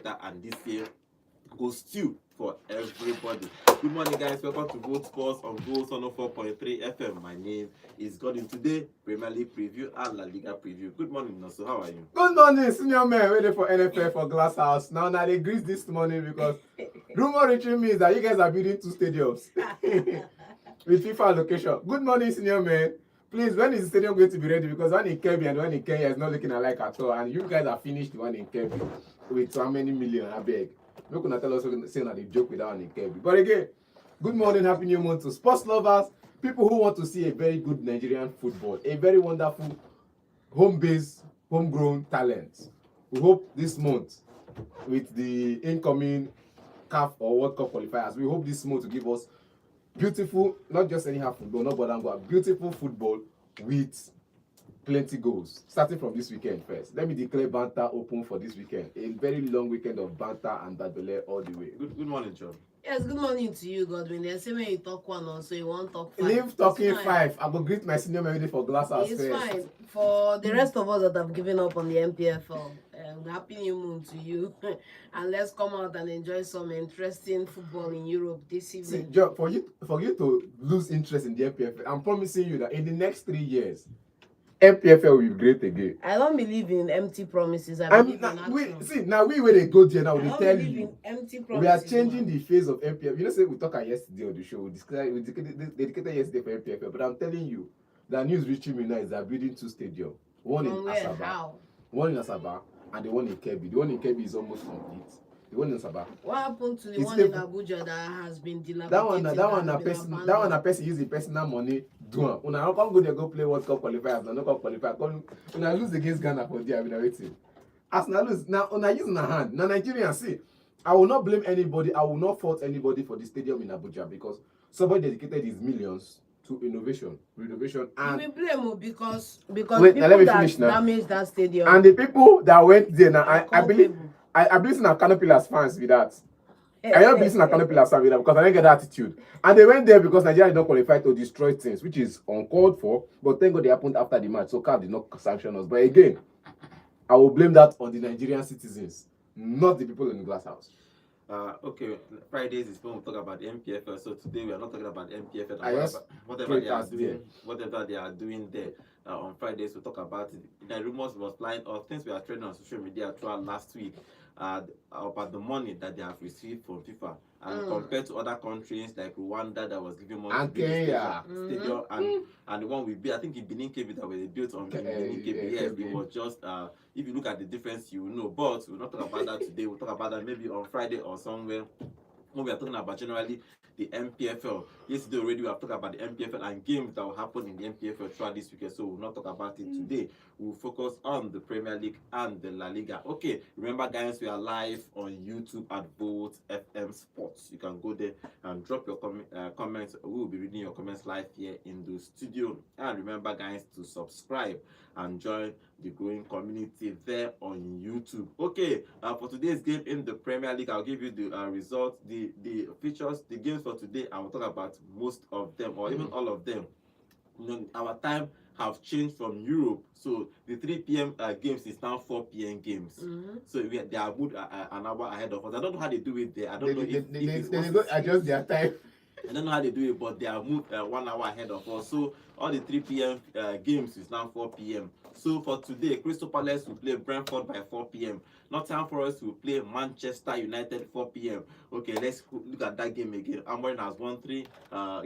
better, and this year go stew for everybody. Good morning, guys. Welcome to Vote Sports on Goals 104.3 FM. My name is Gordon. Today, Premier League preview and La Liga preview. Good morning, Nosso. How are you? Good morning, senior man. Waiting for NFL for Glass House. Now they grease this morning because rumor reaching me is that you guys are building 2 stadiums with FIFA location. Good morning, senior man. Please, when is the stadium going to be ready? Because one in Kirby and one in Kenya is not looking alike at all. And you guys have finished the one in Kirby with how many million? I beg. You're going to tell us saying that they joke with that one in Kirby. But again, good morning, happy new month to sports lovers, people who want to see a very good Nigerian football, a very wonderful home-based, homegrown talent. We hope this month, with the incoming CAF or World Cup qualifiers, we hope this month to give us beautiful, not just anyhow football, not but beautiful football with plenty goals. Starting from this weekend first. Let me declare banter open for this weekend. A very long weekend of banter and badbele all the way. Good morning, John. Yes, good morning to you, Godwin. They say when you talk one also you won't talk 5. Leave talking 5. I will greet my senior man for Glass House it's first. Fine. For the rest of us that have given up on the MPFL, happy new moon to you. And let's come out and enjoy some interesting football in Europe this evening. See, Joe, for you to lose interest in the MPFL, I'm promising you that in the next 3 years, MPFL will be great again. I don't believe in empty promises. I believe in action. We where they go there now, they tell you. Empty promises, we are changing the face of MPFL. You know, say we talked yesterday on the show. We dedicated yesterday for MPFL, but I'm telling you, the news reaching me now is they're building 2 stadiums. One in Asaba, one in Asaba, and the one in Kirby. The one in Kirby is almost complete. The one in Asaba. What happened to the one in Abuja that has been dilapidated? That one a person use the personal money do am. Una come go there go play World Cup qualifiers. Una no come qualify. Una lose against Ghana for there. I mean, waiting. As una lose now, una use una hand. Now Nigerians see. I will not blame anybody. I will not fault anybody for the stadium in Abuja because somebody dedicated his millions to innovation, renovation, and you blame him because wait, people let me that finish now. damaged that stadium and the people that went there now, I believe in our Canopilas fans with that. I don't believe in our Canopilas fans with that because I didn't get that attitude. And they went there because Nigeria did not qualify to destroy things, which is uncalled for. But thank God they happened after the match, so CAF did not sanction us. But again, I will blame that on the Nigerian citizens, not the people in the Glass House. Okay, Fridays is when we talk about the MPFL. So today we are not talking about MPFL. Whatever they are doing there. On Fridays we talk about it. The rumors was flying or things we are trading on social media throughout last week about the money that they have received from FIFA. And compared to other countries like Rwanda that was giving money and to build Kenya. stadium and the one we built, I think in Benin Cape that was built on Benin Cape. Yes, it was just if you look at the difference, you will know. But we'll not talk about that today. We'll talk about that maybe on Friday or somewhere when we are talking about generally the MPFL. Yesterday already we have talked about the MPFL and games that will happen in the MPFL throughout this weekend. So we'll not talk about it today. We'll focus on the Premier League and the La Liga. Okay, remember guys, we are live on YouTube at Vote FM Sports. You can go there and drop your comments. We will be reading your comments live here in the studio. And remember guys to subscribe and join the growing community there on YouTube. Okay, for today's game in the Premier League, I'll give you the results, the features, the games for today. I will talk about most of them or even all of them. You know, our time have changed from Europe, so the 3 p.m. Games is now 4 p.m. games. So they are good an hour ahead of us. I don't know how they do it there. I don't know if they go adjust their time. I don't know how they do it, but they are moved 1 hour ahead of us. So all the 3 p.m. Games is now 4 p.m. So for today, Crystal Palace will play Brentford by 4 p.m. Nottingham Forest will play Manchester United 4 p.m. Okay, let's look at that game again. Amorim has won 3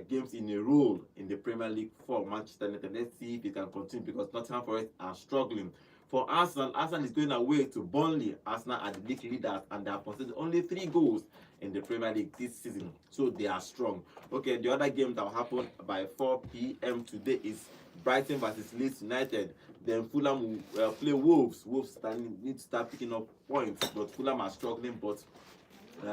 games in a row in the Premier League for Manchester United. Let's see if it can continue because Nottingham Forest are struggling. For Arsenal is going away to Burnley. Arsenal are the league leaders and they have conceded only 3 goals in the Premier League this season. So they are strong. Okay, the other game that will happen by 4 p.m. today is Brighton versus Leeds United. Then Fulham will play Wolves. Wolves need to start picking up points, but Fulham are struggling. But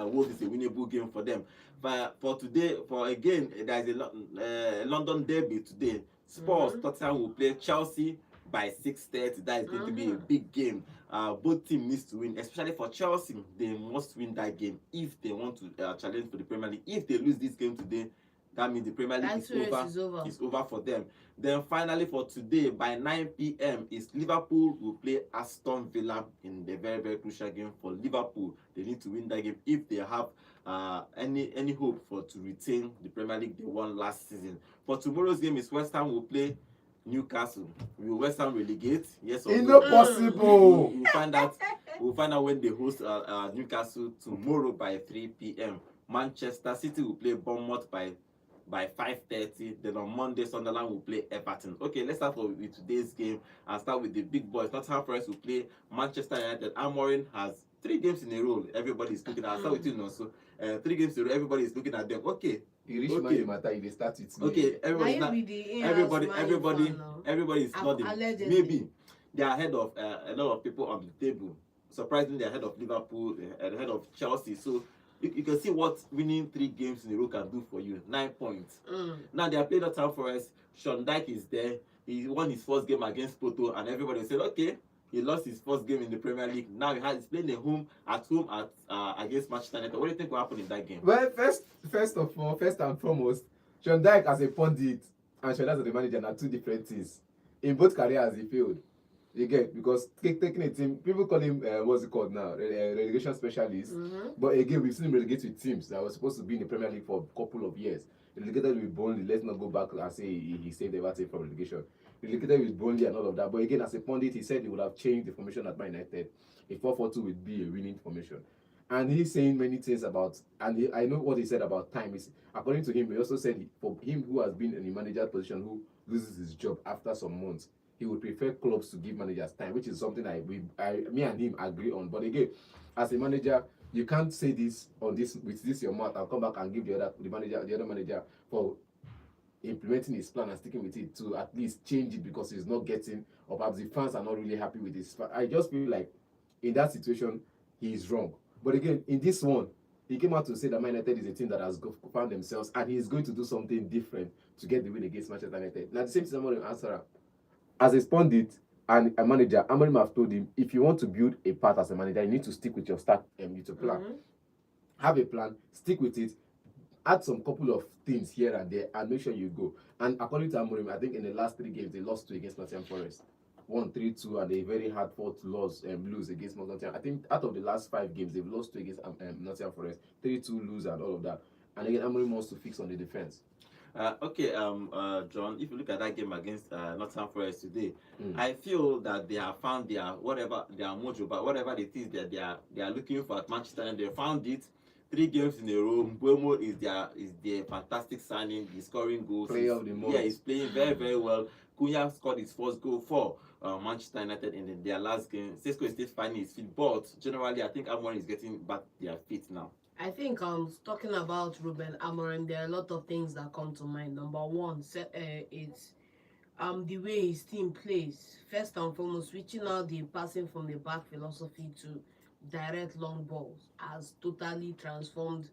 Wolves is a winnable game for them. But for today, there is a London derby today. Spurs, Tottenham will play Chelsea by 6:30. That is going to be a big game. Both teams need to win, especially for Chelsea. They must win that game if they want to challenge for the Premier League. If they lose this game today, That means the Premier League That's is over. is over. It's over for them. Then finally for today, by 9 p.m. is Liverpool will play Aston Villa in the very, very crucial game for Liverpool. They need to win that game if they have any hope to retain the Premier League they won last season. For tomorrow's game is West Ham will play Newcastle. Will West Ham relegate? Yes or no? It's not possible. We'll find out. We'll find out when they host Newcastle tomorrow by 3 p.m. Manchester City will play Bournemouth by 5:30. Then on Monday, Sunderland will play Everton. Okay, let's start with today's game and start with the big boys. Nottingham Forest will play Manchester United. Amorim has 3 games in a row. Everybody's looking at. I'll start with you now. So 3 games in a row. Everybody's looking at them. Okay. You reach okay. Matter if they start with me. Okay, everybody is not maybe they are ahead of a lot of people on the table. Surprisingly, they're ahead of Liverpool, ahead of Chelsea. So you can see what winning 3 games in a row can do for you. 9 points. Now they are playing Nottingham Forest. Sean Dyche is there. He won his first game against Porto, and everybody said, okay, he lost his first game in the Premier League. Now he's playing at home against Manchester United. What do you think will happen in that game? Well, first and foremost, Sean Dyche as a pundit and Sean Dyche as a manager are 2 different things. In both careers, he failed. You get, because taking a team, people call him what's it called now, relegation specialist. But again, we've seen him relegate with teams that were supposed to be in the Premier League for a couple of years. Relegated with Burnley. Let's not go back and say he saved Everton from relegation. Relegated with Burnley and all of that. But again, as a pundit, he said he would have changed the formation at Man United. A 4-4-2 would be a winning formation. And he's saying many things about, and I know what he said about time. Is according to him, he also said for him who has been in a manager position who loses his job after some months, he would prefer clubs to give managers time, which is something me and him agree on. But again, as a manager, you can't say this with this your mouth and come back and give the other manager for implementing his plan and sticking with it to at least change it because he's not getting, or perhaps the fans are not really happy with this. I just feel like in that situation he is wrong. But again, in this one, he came out to say that Man United is a team that has found themselves and he is going to do something different to get the win against Manchester United. Now, the same thing I'm going to answer. As a pundit and a manager, Amorim have told him, if you want to build a path as a manager, you need to stick with your plan. Have a plan, stick with it, add some couple of things here and there, and make sure you go. And according to Amorim, I think in the last 3 games, they lost 2 against Nottingham Forest. 1-3-2, and a very hard fought lose against Nottingham. I think out of the last 5 games, they've lost 2 against Nottingham Forest, 3-2 lose and all of that. And again, Amorim wants to fix on the defense. John, if you look at that game against Nottingham Forest today, I feel that they have found their mojo, but whatever it is that they are looking for at Manchester, and they found it. 3 games in a row. Mbeumo is their fantastic signing. He's scoring goals. Player of the month. Yeah, he's playing very, very well. Cunha scored his first goal for Manchester United in their last game. Sesko is still finding his feet, but generally, I think Amorim is getting back their feet now. I think talking about Ruben Amorim, there are a lot of things that come to mind. Number one, it's the way his team plays. First and foremost, switching out the passing from the back philosophy to direct long balls has totally transformed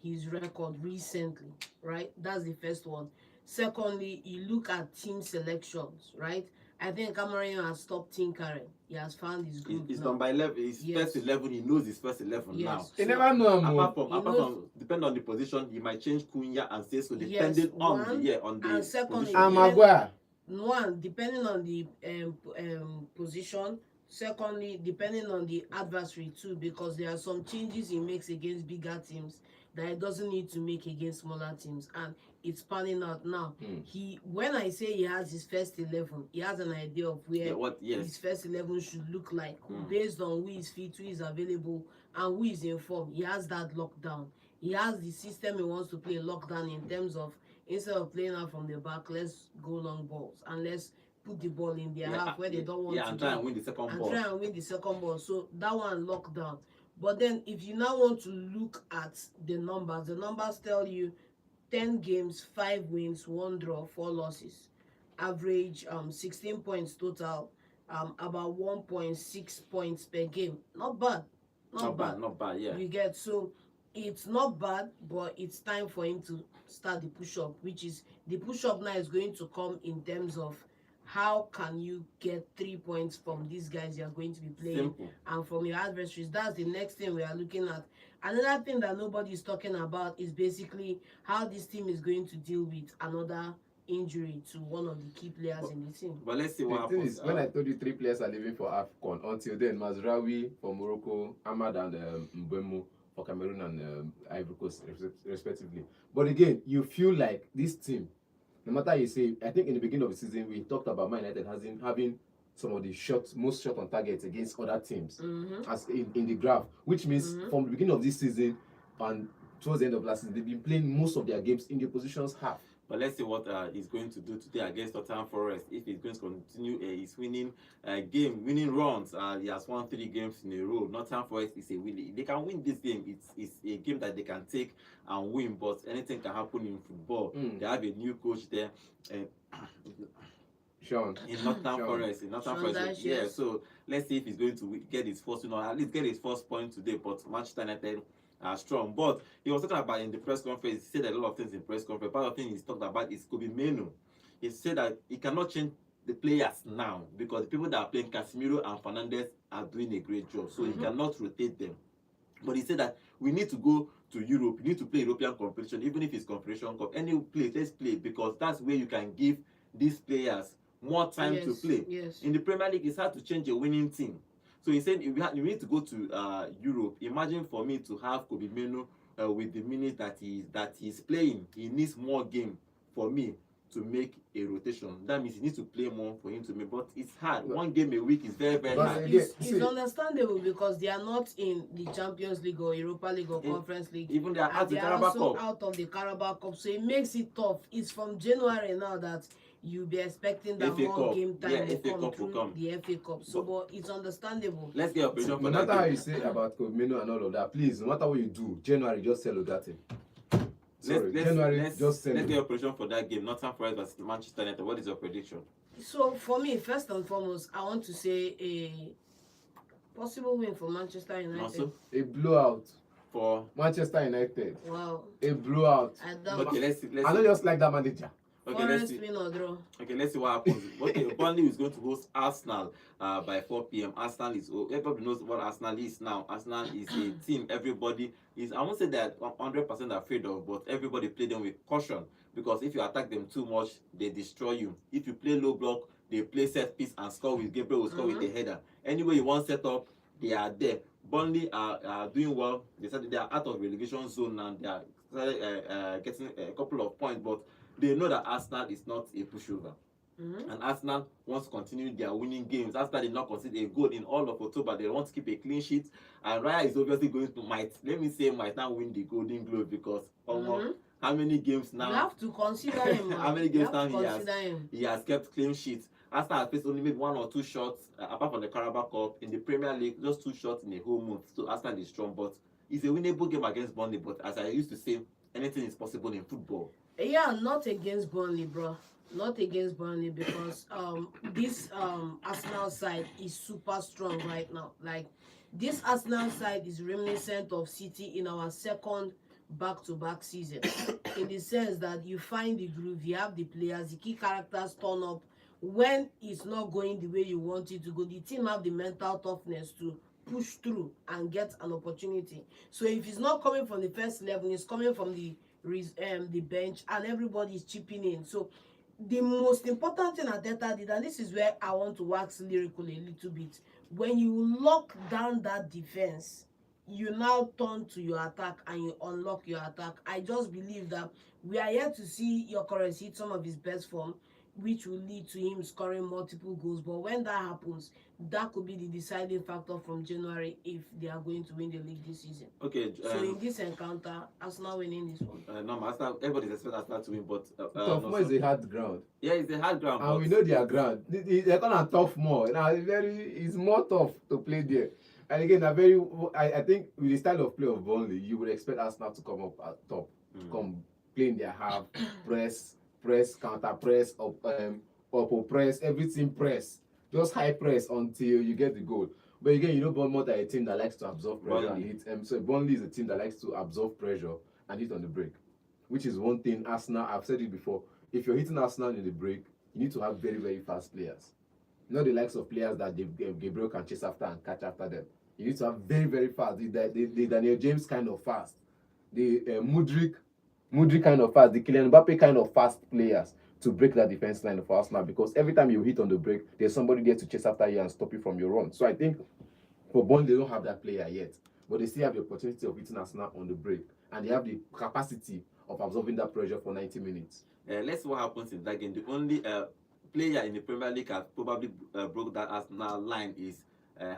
his record recently, right? That's the first one. Secondly, you look at team selections, right? I think Amorim has stopped tinkering. He has found his group. He's done by 11. His first 11. He knows his first 11 now. He never know. Apart from depending on the position, he might change Cunha and say so depending on the secondly, position. Depending on the position. Secondly, depending on the adversary too, because there are some changes he makes against bigger teams that he doesn't need to make against smaller teams, and it's panning out now. When I say he has his first 11, he has an idea of where his first 11 should look like, based on who is fit, who is available, and who is in form. He has that lockdown. He has the system he wants to play lockdown in terms of, instead of playing out from the back, let's go long balls and let's put the ball in their half where they don't want to and try and win the second ball. So that one locked down. But then if you now want to look at the numbers tell you 10 games, 5 wins, 1 draw, 4 losses. Average 16 points total, about 1.6 points per game. Not bad, yeah. You get, so it's not bad, but it's time for him to start the push-up, which is the push-up now is going to come in terms of how can you get 3 points from these guys you are going to be playing Simple. and from your adversaries? That's the next thing we are looking at. Another thing that nobody is talking about is basically how this team is going to deal with another injury to one of the key players in the team. But let's see what The thing happens. is, when I told you 3 players are leaving for AFCON, until then, Mazraoui for Morocco, Ahmad and Mbeumo for Cameroon and Ivory Coast, respectively. But again, you feel like this team, no matter you say, I think in the beginning of the season, we talked about Man United having some of the most shot on targets against other teams, as in the graph, which means from the beginning of this season and towards the end of last season, they've been playing most of their games in the opposition's half. But let's see what he's going to do today against Tottenham Forest. If he's going to continue his winning runs, he has won 3 games in a row. Tottenham Forest is a winning. They can win this game. It's a game that they can take and win, but anything can happen in football. They have a new coach there. Sean. In Nottingham Forest. Yeah, so let's see if he's going to get his first, at least get his first point today. But Manchester United are strong. But he was talking about in the press conference, he said a lot of things in press conference. Part of the thing he's talked about is Kobe Menu. He said that he cannot change the players now because the people that are playing, Casemiro and Fernandes, are doing a great job. So he cannot rotate them. But he said that we need to go to Europe. We need to play European competition, even if it's Confederation Cup. Any place, let's play, because that's where you can give these players more time to play. In the Premier League, it's hard to change a winning team. So he said you need to go to Europe. Imagine for me to have Kobe Menu with the minutes that he's playing. He needs more game for me to make a rotation. That means he needs to play more for him to make. But it's hard. 1 game a week is very, very hard. It's understandable because they are not in the Champions League or Europa League or Conference League. Even they are out of the Carabao Cup. Out of the Carabao Cup. So it makes it tough. It's from January now that you'll be expecting that more game time will come through the FA Cup. So, but it's understandable. Let's get a prediction for no that. No matter how you say about Kobe Menu and all of that, please, no matter what you do, January, just sell that thing. Let's get your prediction for that game. Nottingham Forest versus Manchester United. What is your prediction? So, for me, first and foremost, I want to say a possible win for Manchester United. Also? A blowout for Manchester United. Wow. A blowout. Okay, let's see. I don't just like that manager. Okay, let's see. Win or draw. Okay, let's see what happens. Okay, Burnley is going to host Arsenal by 4 p.m. Arsenal is, everybody knows what Arsenal is now. Arsenal is a team everybody is, I won't say that 100% afraid of, but everybody play them with caution, because if you attack them too much, they destroy you. If you play low block, they play set piece and score with Gabriel, will score with the header. Anyway you want set up, they are there. Burnley are doing well. They said they are out of relegation zone and they are getting a couple of points, but they know that Arsenal is not a pushover. And Arsenal wants to continue their winning games. Arsenal did not concede a goal in all of October. They want to keep a clean sheet. And Raya is obviously going to might now win the Golden Glove, because how many games now? You have to consider him. How many games now he has kept clean sheets? Arsenal has faced only maybe 1 or 2 shots, apart from the Carabao Cup. In the Premier League, just 2 shots in a whole month. So Arsenal is strong, but it's a winnable game against Burnley. But as I used to say, anything is possible in football. Yeah, not against Burnley, bro. Not against Burnley, because this Arsenal side is super strong right now. Like, this Arsenal side is reminiscent of City in our second back-to-back season, in the sense that you find the groove, you have the players, the key characters turn up when it's not going the way you want it to go. The team have the mental toughness to push through and get an opportunity. So if it's not coming from the first 11, it's coming from the bench, and everybody is chipping in. So the most important thing Arteta did, and this is where I want to wax lyrical a little bit, when you lock down that defense, you now turn to your attack and you unlock your attack. I just believe that we are yet to see Gyökeres hit some of his best form, which will lead to him scoring multiple goals. But when that happens, that could be the deciding factor from January if they are going to win the league this season. Okay. So in this encounter, Arsenal winning this one. No, Arsenal, everybody's expecting Arsenal to win, but Tough More is a hard ground. Yeah, it's a hard ground. And we know their ground. They're gonna Tough More. Now it's more tough to play there. And again, I think with the style of play of Burnley, you would expect Arsenal to come up at top, to come play in their half, press, counter press, up press, everything press. Just high press until you get the goal. But again, you know, Bournemouth are a team that likes to absorb pressure and hit. So Burnley is a team that likes to absorb pressure and hit on the break, which is one thing Arsenal, I've said it before, if you're hitting Arsenal in the break, you need to have very, very fast players. Not the likes of players that Gabriel can chase after and catch after them. You need to have very, very fast. The Daniel James kind of fast. The Mudryk kind of fast. The Kylian Mbappe kind of fast players to break that defense line for Arsenal, because every time you hit on the break, there's somebody there to chase after you and stop you from your run. So I think for Burnley, they don't have that player yet, but they still have the opportunity of hitting Arsenal on the break, and they have the capacity of absorbing that pressure for 90 minutes. Let's see what happens in that game. The only player in the Premier League has probably broke that Arsenal line is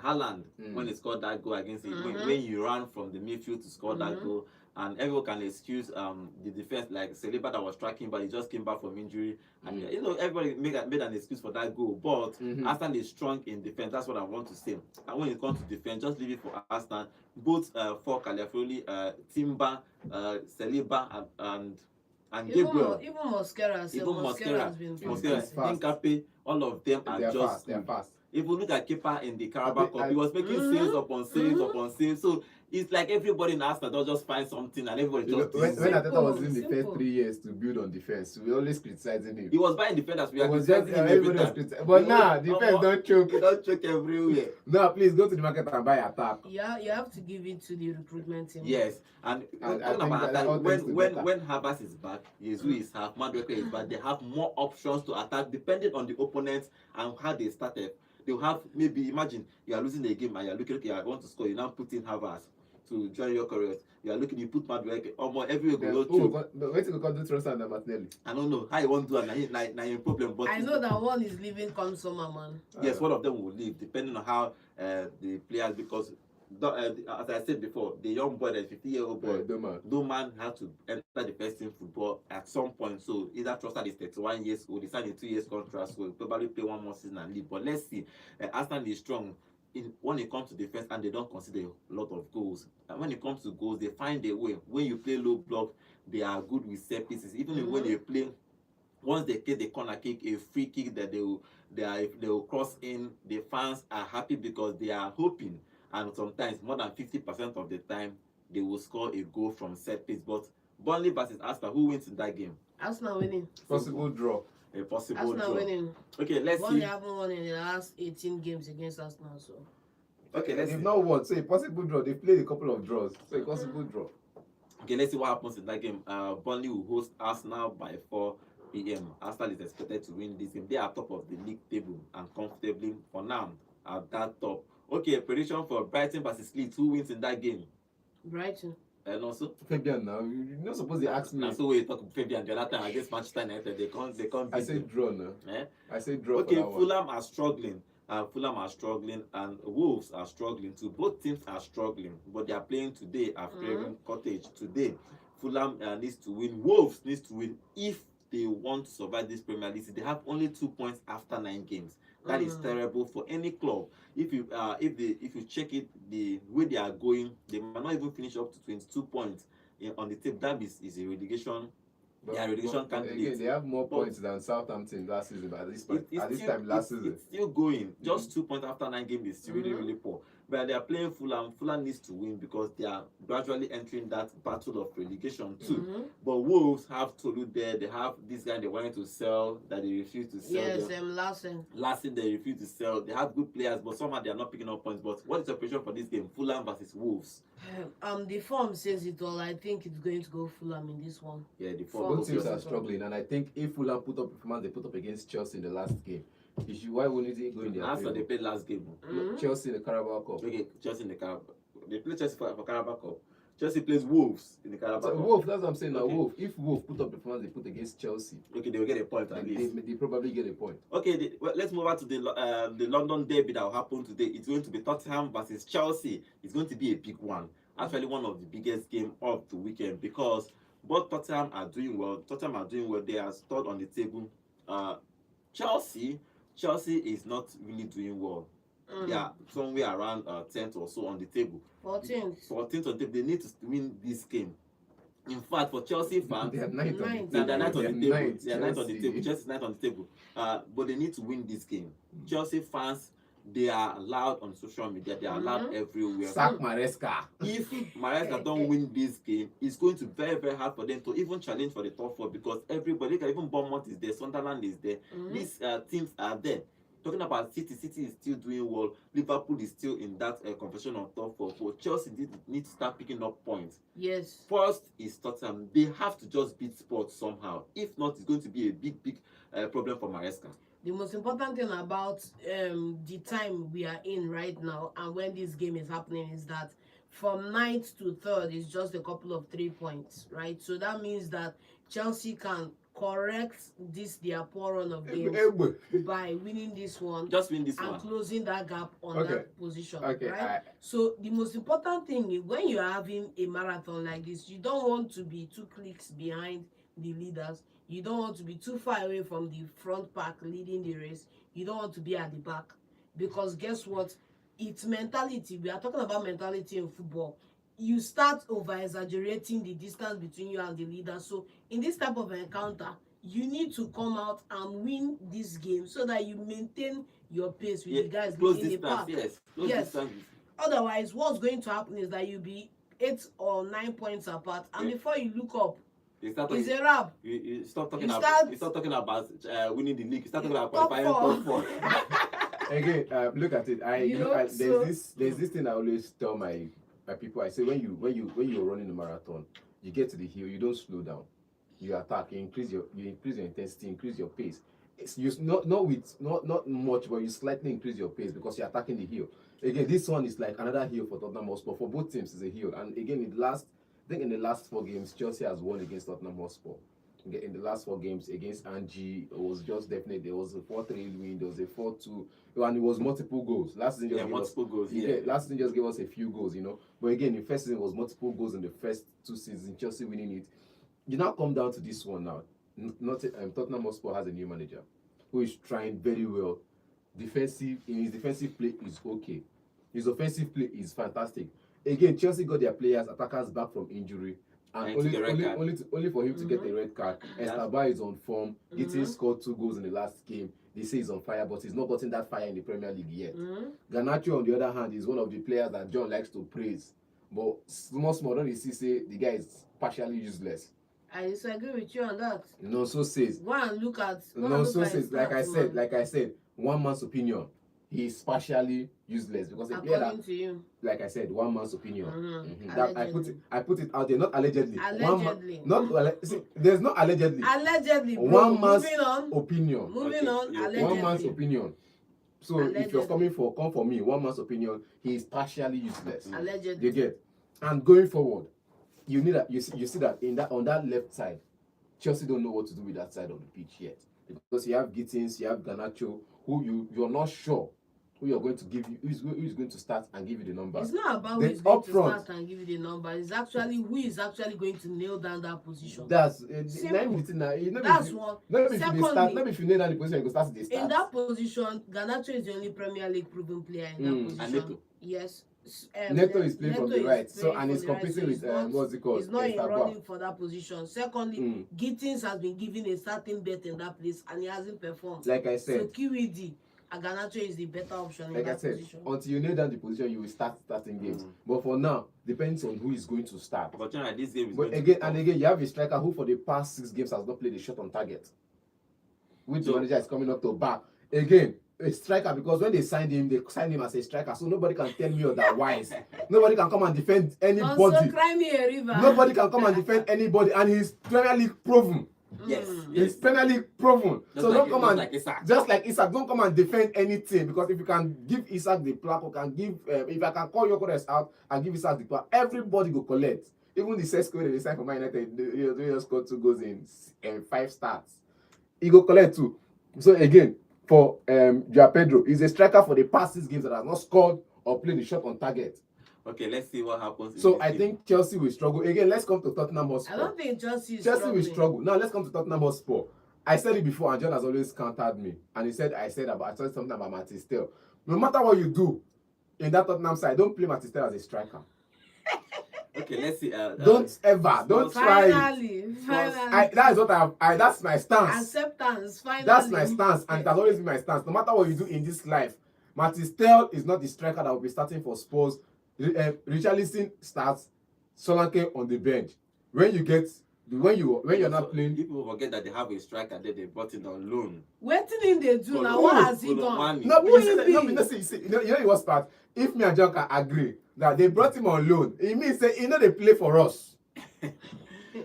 Haaland, when he scored that goal against it. When you ran from the midfield to score that goal, and everyone can excuse the defense, like Saliba that was tracking, but he just came back from injury, and you know, everybody made an excuse for that goal. But Arsenal is strong in defense. That's what I want to say. And when it comes to defense, just leave it for Arsenal. Both for Caliafoli, Timber, Saliba, and Gabriel. Even Mosquera has been Nkape, all of them are they're fast. If you look at Kepa in the Carabao Cup, he was making saves upon saves upon saves. So it's like everybody in Arsenal don't just find something and everybody just. When Ateta was in the first 3 years to build on defense, we always criticizing him. He was buying defenders. We are criticizing him every time. But now, defense don't choke. He don't choke everywhere. No, please go to the market and buy attack. Yeah, you have to give it to the recruitment team. Yes, and talking about attack, when Havertz is back, Jesus is half, Madueke is back, they have more options to attack depending on the opponent and how they started. They'll have, maybe imagine you are losing the game and you're looking, okay, I want to score, you now put in Havertz to join your career. You are looking, you put Madueke, almost everywhere go. But wait till we do Trossard and Martinelli. I don't know how you want to do it, now your problem. But I know that one is leaving come summer, man. Yes, one of them will leave, depending on how the players, because as I said before, the young boy, the 50-year-old boy, Doman had to enter the first team football at some point. So either Trossard is 31 years old, he signed a 2 years contract, so he'll probably play one more season and leave. But let's see, Arsenal is strong when it comes to defense, and they don't consider a lot of goals. And when it comes to goals, they find a way. When you play low block, they are good with set pieces. Even when they play, once they get the corner kick, a free kick that they will cross in, the fans are happy because they are hoping. And sometimes more than 50% of the time they will score a goal from set piece. But Burnley versus Arsenal, who wins in that game? Arsenal winning. Possible draw. A possible Arsenal draw. Winning. Okay, let's see. Burnley haven't won in the last 18 games against Arsenal, so. Okay, let's They've see. not won, so a possible draw. They've played a couple of draws, so a possible draw. Okay, let's see what happens in that game. Burnley will host Arsenal by 4 p.m. Arsenal is expected to win this game. They are top of the league table and comfortably for now at that top. Okay, prediction for Brighton versus Leeds. Who wins in that game? Brighton. And also Fabian, now you're not supposed to ask me. Now, so we talk about Fabian the other time against Manchester United. They can't. I said draw now. I said draw. Okay, for that Fulham are struggling. Fulham are struggling, and Wolves are struggling too. Both teams are struggling, but they are playing today at Craven Cottage today. Fulham needs to win. Wolves needs to win if they want to survive this Premier League. They have only 2 points after 9 games. That is terrible for any club. If you check it, the way they are going, they might not even finish up to 22 points on the table. That is a relegation. They are relegation candidates. Again, they have more points than Southampton last season. But at this time last season, it's still going. Just 2 points after 9 games is really, really poor. But they are playing Fulham. Fulham needs to win because they are gradually entering that battle of relegation too. But Wolves have Tolu there. They have this guy they wanted to sell that they refuse to sell. Yes, Larsen. Larsen they refuse to sell. They have good players, but somehow they are not picking up points. But what is your prediction for this game? Fulham versus Wolves. The form says it all. I think it's going to go Fulham in this one. Yeah, the form. Both teams are struggling, and I think if Fulham put up performance they put up against Chelsea in the last game, why wouldn't he go in there? After they played last game. Chelsea in the Carabao Cup. Okay, Chelsea in the Carabao. They play Chelsea for Carabao Cup. Chelsea plays Wolves in the Carabao Cup. Wolf, that's what I'm saying now. Wolf, if Wolf put up the performance they put against Chelsea, okay, they will get a point at least. They probably get a point. Okay, let's move on to the London derby that will happen today. It's going to be Tottenham versus Chelsea. It's going to be a big one. Actually, one of the biggest games of the weekend because both Tottenham are doing well. They are third on the table. Chelsea is not really doing well. They are somewhere around 10th or so on the table. 14th. 14th on the table. They need to win this game. In fact, for Chelsea fans, they are ninth on the table. Ninth. They are ninth on the table. Chelsea's ninth on the table. But they need to win this game. Chelsea fans, they are allowed on social media, they are allowed everywhere. Sack Maresca. If Maresca don't win this game, it's going to be very, very hard for them to even challenge for the top 4 because everybody, even Bournemouth is there, Sunderland is there, these teams are there. Talking about City is still doing well. Liverpool is still in that conversation on top 4. So Chelsea need to start picking up points. Yes. First is Tottenham. They have to just beat Spurs somehow. If not, it's going to be a big problem for Maresca. The most important thing about the time we are in right now and when this game is happening is that from 9th to 3rd is just a couple of 3 points, right? So that means that Chelsea can correct this their poor run of games by winning this one, just win this and one, closing that gap on that position, okay, right? So the most important thing is when you're having a marathon like this, you don't want to be 2 clicks behind the leaders. You don't want to be too far away from the front pack leading the race. You don't want to be at the back, because guess what? It's mentality. We are talking about mentality in football. You start over exaggerating the distance between you and the leader. So in this type of encounter, you need to come out and win this game so that you maintain your pace with the guys leading the pack. Yes. Otherwise, what's going to happen is that you'll be 8 or 9 points apart, and before you look up, it's a wrap. You stop talking about winning the league. You start talking about qualifying top 4. Again, look at it. There's this thing I always tell my people. I say when you're running a marathon, you get to the hill, you don't slow down. You attack, you increase your intensity, increase your pace. It's not much, but you slightly increase your pace because you're attacking the hill. Again, this one is like another hill for Tottenham Hotspur. For both teams, it's a hill. And again, in the last 4 games, Chelsea has won against Tottenham Hotspur. In the last 4 games against Angie, it was just definitely there was a 4-3 win, there was a 4-2, and it was multiple goals. Last season just gave us a few goals, you know. But again, the first season was multiple goals in the first 2 seasons, Chelsea winning it. You now come down to this one now. Tottenham Hotspur has a new manager who is trying very well. His defensive play is okay. His offensive play is fantastic. Again, Chelsea got their attackers back from injury. And only for him to get a red card. Estaba is on form. Gittins scored 2 goals in the last game. They say he's on fire, but he's not gotten that fire in the Premier League yet. Garnacho, on the other hand, is one of the players that John likes to praise. But small, don't you see say the guy is partially useless? I disagree with you on that. No, so says. Like I said, one man's opinion. He is partially useless because a player that, to you, like I said, one man's opinion. That I put it out there, not allegedly. There's no allegedly. Allegedly, bro. One man's opinion. Moving on. Allegedly. One man's opinion. So if you're come for me, one man's opinion, he is partially useless. Allegedly. You get. And going forward, you see that on that left side, Chelsea don't know what to do with that side of the pitch yet. Because you have Gittins, you have Garnacho, who you're not sure who you're going to give you, who is going to start and give you the number. It's not about who is going to start and give you the number. It's actually who is actually going to nail down that position. That's one. Let me if you nail down the position, you go start the start. In that position, Garnacho is the only Premier League proven player in that position. Yes. Neto is playing from the right, and he's competing with what's it called? He's not running for that position. Secondly, Gittins has been given a certain bet in that place and he hasn't performed. Like I said, so QED, Garnacho is the better option in that position. Until you nail down the position, you will start starting games. But for now, depends on who is going to start. But this game is again, you have a striker who for the past 6 games has not played a shot on target, which the manager is coming up to back again. A striker, because when they signed him as a striker, so nobody can tell me otherwise. Nobody can come and defend anybody. Also, cry me a river. Nobody can come and defend anybody, and he's Premier League proven. Yes. He's Premier League proven. So don't come and just like Isak, don't come and defend anything, because if you can give Isak the plaque, or can give if I can call Gyökeres out and give Isak the plaque, everybody go collect. Even the Sesko they signed for Man United, they just scored 2 goals in 5 starts. He go collect 2. So again, for Joao Pedro, he's a striker for the past 6 games that has not scored or played a shot on target. Okay, let's see what happens. So I think Chelsea will struggle. Again, let's come to Tottenham Hotspur. I don't think Chelsea will struggle. Now let's come to Tottenham Hotspur. I said it before, and John has always countered me. And I said something about Matistel. No matter what you do in that Tottenham side, don't play Matistel as a striker. Okay, let's see. Don't try. Finally. That is what that's my stance. Acceptance. Finally. That's my stance, and it has always been my stance. No matter what you do in this life, Matistel is not the striker that will be starting for Spurs. Richarlison starts, Solanke on the bench. When you're not playing, people forget that they have a striker that they brought in on loan. What did they do now? What has he done? No, you know what's part. If me and John can agree that they brought him on loan, it means that they play for us.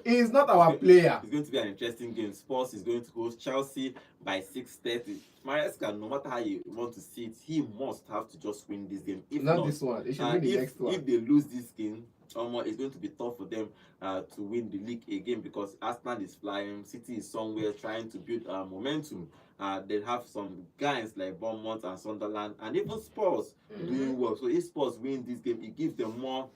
He's not our player. It's going to be an interesting game. Spurs is going to host Chelsea by 6:30. Maresca, no matter how you want to see it, he must have to just win this game. If not this one, it should win the next one. If they lose this game, it's going to be tough for them to win the league again, because Arsenal is flying, City is somewhere trying to build momentum. They have some guys like Bournemouth and Sunderland, and even Spurs doing well. So if Spurs win this game, it gives them more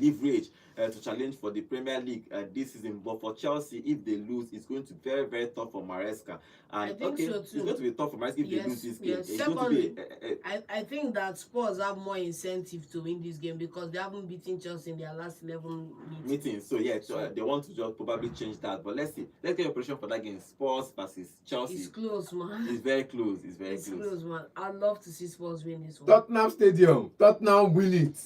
leverage to challenge for the Premier League this season. But for Chelsea, if they lose, it's going to be very, very tough for Maresca. And I think so too. It's going to be tough for Maresca if they lose this game. Yes. It's Secondly, going to be I think that Spurs have more incentive to win this game because they haven't beaten Chelsea in their last 11 meetings. So they want to just probably change that. But let's see. Let's get your prediction for that game. Spurs versus Chelsea. It's close, man. It's very close. It's close, man. I'd love to see Spurs win this one. Tottenham Stadium. Tottenham win it.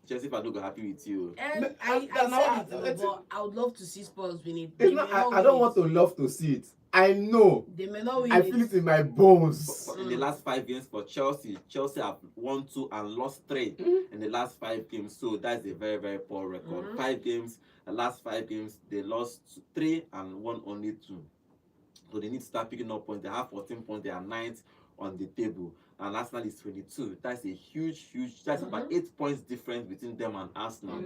Chelsea fans don't go happy with you. And I said it, but I would love to see Spurs win it. I don't want to love to see it. I know. They may not win I feel it in my bones. In the last 5 games for Chelsea have won 2 and lost 3 in the last 5 games. So that's a very, very poor record. 5 games, the last 5 games, they lost 3 and won only 2. So they need to start picking up points. They have 14 points. They are 9th on the table. And Arsenal is 22. That's a huge. That's about 8 points difference between them and Arsenal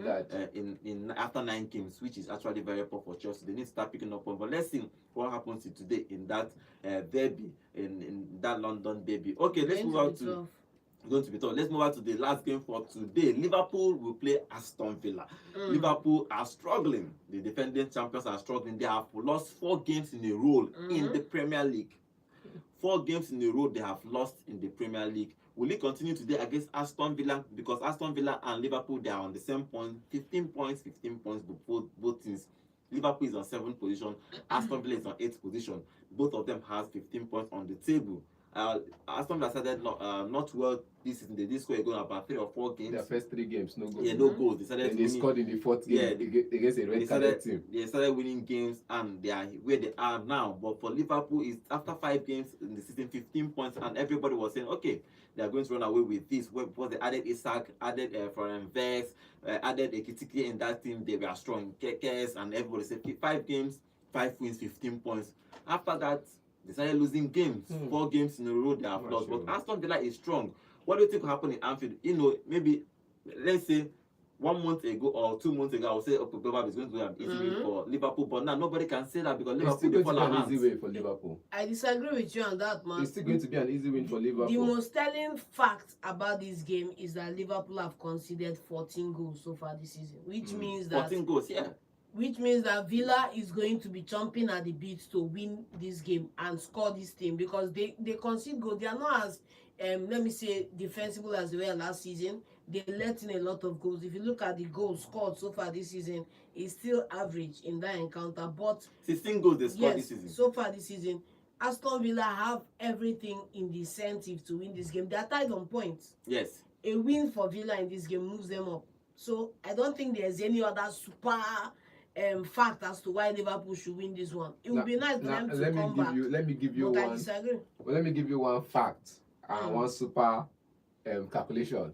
in after 9 games, which is actually very poor for Chelsea. They need to start picking up points. But let's see what happens today in that derby, in that London derby. Okay, let's move on to. Going to be tough. Let's move on to the last game for today. Liverpool will play Aston Villa. Liverpool are struggling. The defending champions are struggling. They have lost 4 games in a row in the Premier League. 4 games in a row they have lost in the Premier League. Will it continue today against Aston Villa? Because Aston Villa and Liverpool, they are on the same point, 15 points, both teams. Liverpool is on 7th position. Aston Villa is on 8th position. Both of them has 15 points on the table. Aston Villa started not well this season. They did score a goal about 3 or 4 games. Their first 3 games, no goals. Yeah, no goals. They scored in the 4th game against a red-carded team. They started winning games, and they are where they are now. But for Liverpool, it's after 5 games in the season, 15 points, and everybody was saying, okay, they are going to run away with this. Because they added Isak, added Florian Wirtz, added Ekitike in that team. They were strong. Kekes, and everybody said 5 games, 5 wins, 15 points. After that, they started losing games. 4 games in a row they have lost. But Aston Villa is strong. What do you think will happen in Anfield? Maybe, let's say, 1 month ago or 2 months ago, I would say, okay, probably is going to be an easy win for Liverpool. But now nobody can say that because Liverpool they fall out. Easy win for Liverpool. I disagree with you on that, man. It's still going to be an easy win for Liverpool. The most telling fact about this game is that Liverpool have conceded 14 goals so far this season, which means that 14 goals, yeah. Which means that Villa is going to be chomping at the bit to win this game and score this team because they concede goals. They are not as let me say defensible as they were last season. They let in a lot of goals. If you look at the goals scored so far this season, it's still average in that encounter. But 16 goals they scored this season. So far this season, Aston Villa have everything in the incentive to win this game. They are tied on points. Yes. A win for Villa in this game moves them up. So I don't think there's any other super fact as to why Liverpool should win this one. It would be nice for them to come back. Let me give you but one. I disagree. Well, let me give you one fact and one super calculation,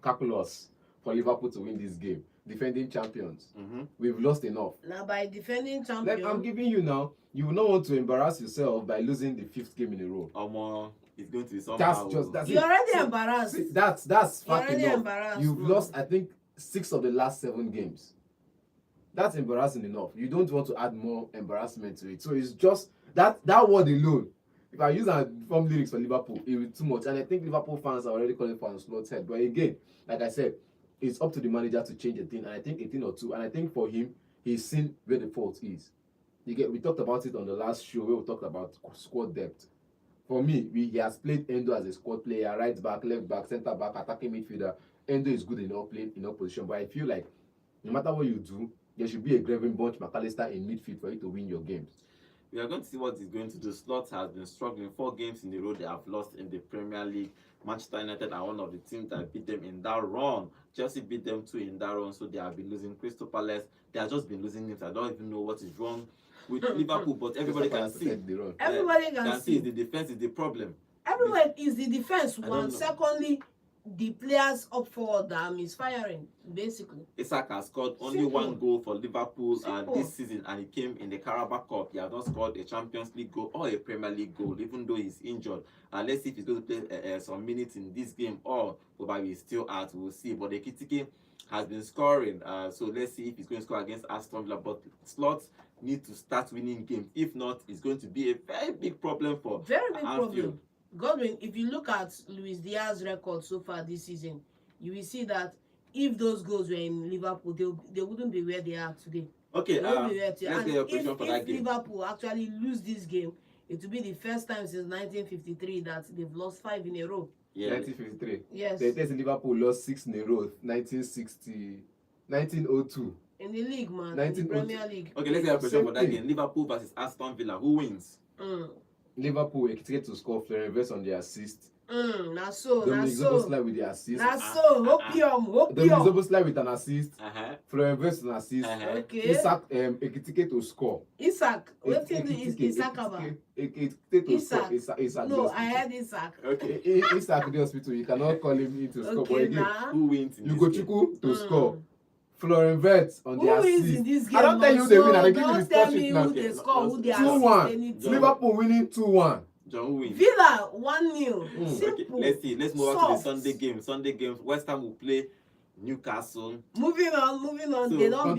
calculus for Liverpool to win this game. Defending champions. We've lost enough. Now by defending champions, I'm giving you now. You will not want to embarrass yourself by losing the 5th game in a row. It's going to be somehow. That's you're it. already embarrassed. See, that's fact enough. Embarrassed. You've lost, I think, 6 of the last 7 games. That's embarrassing enough. You don't want to add more embarrassment to it. So it's just that word alone. If I use form lyrics for Liverpool, it will be too much. And I think Liverpool fans are already calling for a slot head. But again, like I said, it's up to the manager to change a thing. And I think a thing or two. And I think for him, he's seen where the fault is. We talked about it on the last show where we talked about squad depth. For me, he has played Endo as a squad player, right back, left back, centre back, attacking midfielder. Endo is good enough playing in all position. But I feel like no matter what you do, there should be a Gravenberch, McAllister in midfield for you to win your games. We are going to see what he's going to do. Slot has been struggling 4 games in a row. They have lost in the Premier League. Manchester United are one of the teams that beat them in that run. Chelsea beat them too in that run, so they have been losing. Crystal Palace, they have just been losing games. I don't even know what is wrong with Liverpool, but everybody can see. Everybody can see. The defense is the problem. Everywhere is the defense one. Secondly, the players up forward that are misfiring, basically. Isak has scored only one goal for Liverpool this season, and he came in the Carabao Cup. He has not scored a Champions League goal or a Premier League goal, even though he's injured. Let's see if he's going to play some minutes in this game, or probably he's still out. We'll see. But the Ekitike has been scoring, so let's see if he's going to score against Aston Villa. But Slots need to start winning games. If not, it's going to be a very big problem for Anfield. Godwin, if you look at Luis Diaz's record so far this season, you will see that if those goals were in Liverpool, they wouldn't be where they are today. Okay, let's get your prediction for that game. If Liverpool actually lose this game, it will be the first time since 1953 that they've lost 5 in a row. Yeah. 1953. Yes. Liverpool lost 6 in a row. 1902. In the league, man. In the Premier League. Okay, let's get your prediction for that game. Liverpool versus Aston Villa. Who wins? Liverpool expected to score. Florian on the assist. That's so. Dominic Zoboslai with the assist. That's so. Hopium. Dominic Zoboslai with an assist. Florian an assist. Okay. Isak Ekitike to score. Isak. What is Isak about? Ekitike to score. Isak. No, I heard Isak. Okay. Isak the hospital. You cannot call him in to score. Okay, but again, who wins in you go Chuku to score. Florian Wirtz on the assist. Who wins in this game? I don't tell you they win. I give you the Don't tell me now. who they score, who they assist. 2-1. Liverpool winning 2-1. John, who wins? Villa 1-0. Simple. Okay, let's move on to the Sunday game. Sunday games. West Ham will play Newcastle. Moving on. So, they don't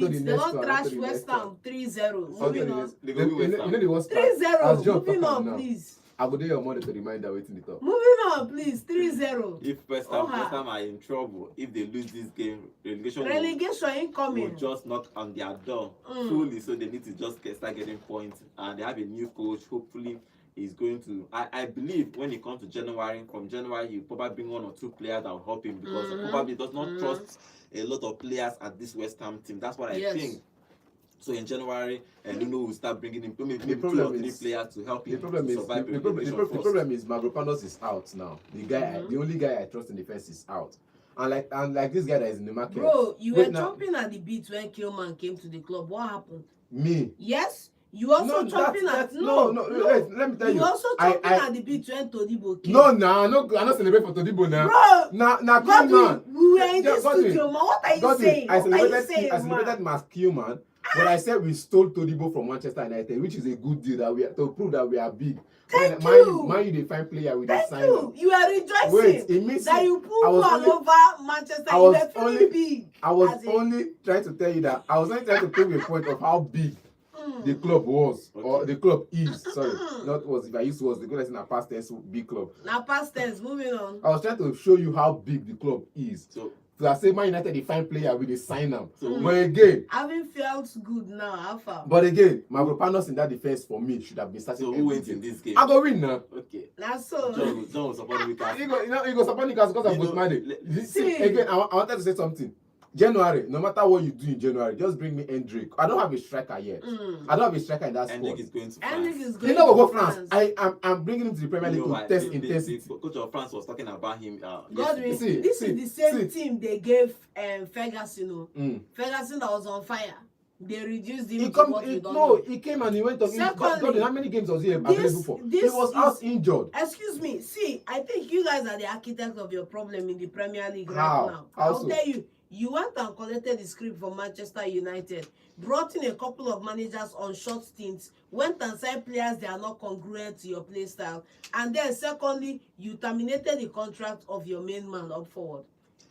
trash West Ham 3-0. Moving on. You know the worst 3-0. Moving on, please. I will do your money to remind that waiting the top. Moving on, please. 3-0. If West Ham are in trouble, if they lose this game, relegation incoming. will just knock on their door fully. So they need to just start getting points. And they have a new coach. Hopefully, he's going to. I believe when it comes to January, from January, he'll probably bring 1 or 2 players that will help him, because he probably does not trust a lot of players at this West Ham team. That's what I think. So in January, Nuno will start bringing in maybe 2 or 3 players to help him survive. The problem is Mavropanos is out now. The only guy I trust in defense is out. And like this guy that is in the market. Bro, you were chomping at the bit when Kilman came to the club. What happened? Me? Yes. You also chomping at let me tell you. You also chomping at the bit when Todibo came. No, I'm not celebrating for Todibo now. Bro, Kilman. We were in this studio, man. What are you saying? I celebrated Mas Kilman, but I said we stole Todibo from Manchester United, which is a good deal that we are to prove that we are big. Thank you. Man, you the fine player with the sign. Thank you. You are rejoicing. Wait, it means that you pulled one over Manchester. I was only big. I was only trying to tell you that I was only trying to prove a point of how big the club was, or the club is. Sorry, not was. If I used was the good in a past tense, big club. Now past tense. Moving on. I was trying to show you how big the club is. So I say Man United, the fine player with the sign now. But again, having felt good now, Alpha. But again, Mavropanos in that defense for me should have been starting. So who wins in this game? I go win now. Okay. That's so. John will support Newcastle. You go support Newcastle because of Bookmade. See again, I wanted to say something. January, no matter what you do in January, just bring me Hendrick. I don't have a striker yet. I don't have a striker in that squad. Hendrick is going to France. He never go France. I'm bringing him to the Premier League to test intensity. The coach of France was talking about him. Godwin, this is the same team they gave Ferguson. Ferguson that was on fire. They reduced him to what we don't know. He came and he went on. Godwin, how many games was he available for? He was out injured. Excuse me. See, I think you guys are the architect of your problem in the Premier League right now. I'll tell you. You went and collected the script from Manchester United, brought in a couple of managers on short stints, went and signed players that are not congruent to your play style, and then secondly, you terminated the contract of your main man up forward,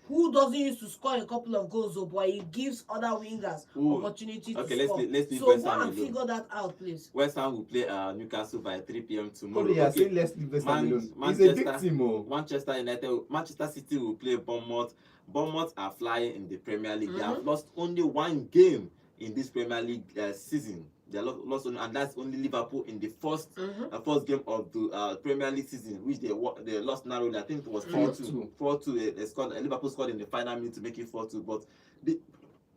who doesn't used to score a couple of goals, but he gives other wingers opportunity to score. Let's leave West Ham alone. Figure that out, please. West Ham will play Newcastle by 3 p.m. tomorrow. Let's leave West Ham alone. It's a big team. Manchester City will play Bournemouth. Bournemouth are flying in the Premier League. They have lost only 1 game in this Premier League season. They lost only, and that's only Liverpool in the first game of the Premier League season, which they lost narrowly. I think it was 4-2. 4-2. Liverpool scored in the final minute to make it 4-2. But the